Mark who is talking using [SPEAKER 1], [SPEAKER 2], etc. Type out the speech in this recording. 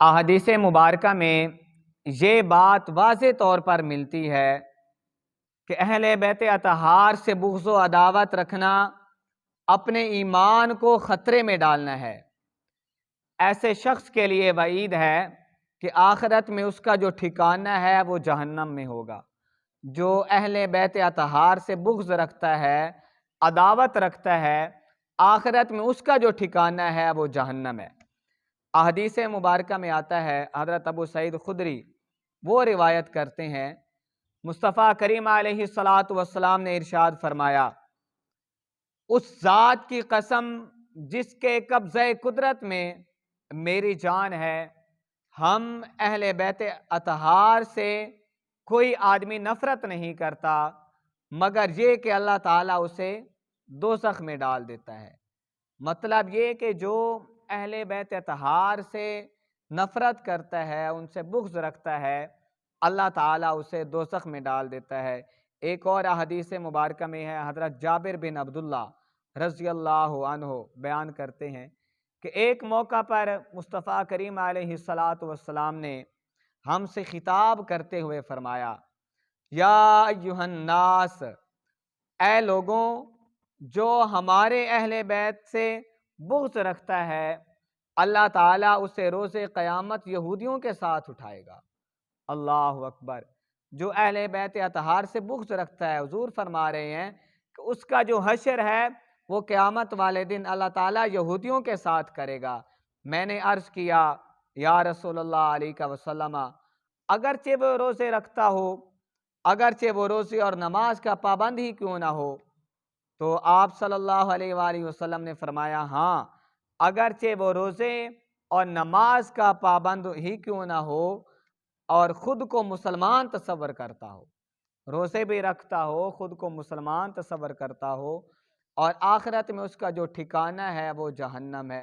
[SPEAKER 1] अहादीस मुबारका में ये बात वाज़े तौर पर मिलती है कि अहले बैत अतहार से बुग़्ज़ व अदावत रखना अपने ईमान को ख़तरे में डालना है। ऐसे शख्स के लिए वईद है कि आखिरत में उसका जो ठिकाना है वो जहन्नम में होगा। जो अहले बैत अतहार से बुग़्ज़ रखता है, अदावत रखता है, आखिरत में उसका जो ठिकाना है वो जहन्नम है। अहदीस मुबारका में आता है, हज़रत अबू सईद खुदरी वो रिवायत करते हैं, मुस्तफ़ा करीम अलैहिस्सलातु वस्सलाम ने इरशाद फरमाया, उस ज़ात की कसम जिसके कब्ज़े कुदरत में मेरी जान है, हम अहले बैत अतहार से कोई आदमी नफ़रत नहीं करता मगर ये कि अल्लाह ताला उसे दोज़ख में डाल देता है। मतलब ये कि जो अहले बैत अतहार से नफ़रत करता है, उनसे बुग़्ज़ रखता है, अल्लाह ताला उसे दोज़ख में डाल देता है। एक और हदीस मुबारका में है, हज़रत जाबिर बिन अब्दुल्ला रज़ियल्लाहु अन्हु बयान करते हैं कि एक मौका पर मुस्तफ़ा करीम अलैहिस्सलातु वस्सलाम ने हमसे खिताब करते हुए फरमाया, या अय्युहन्नास, ऐ लोगों, जो हमारे अहले बैत से बुग़्ज़ रखता है, अल्लाह ताला उसे रोज़े क़यामत यहूदियों के साथ उठाएगा। अल्लाहु अकबर। जो अहले बैत अतहार से बुग़्ज़ रखता है, हुज़ूर फरमा रहे हैं कि उसका जो हशर है वो क़यामत वाले दिन अल्लाह ताला यहूदियों के साथ करेगा। मैंने अर्ज़ किया, या रसूलल्लाह अलैहि वसल्लम, अगरचे वो रोज़े रखता हो, अगरचे वो रोज़े और नमाज का पाबंद ही क्यों ना हो, तो आप सल्लल्लाहु अलैहि वसल्लम ने फरमाया, हाँ, अगरचे वो रोज़े और नमाज का पाबंद ही क्यों ना हो और ख़ुद को मुसलमान तसव्वुर करता हो, रोज़े भी रखता हो, ख़ुद को मुसलमान तसव्वुर करता हो और आखिरत में उसका जो ठिकाना है वो जहन्नम है।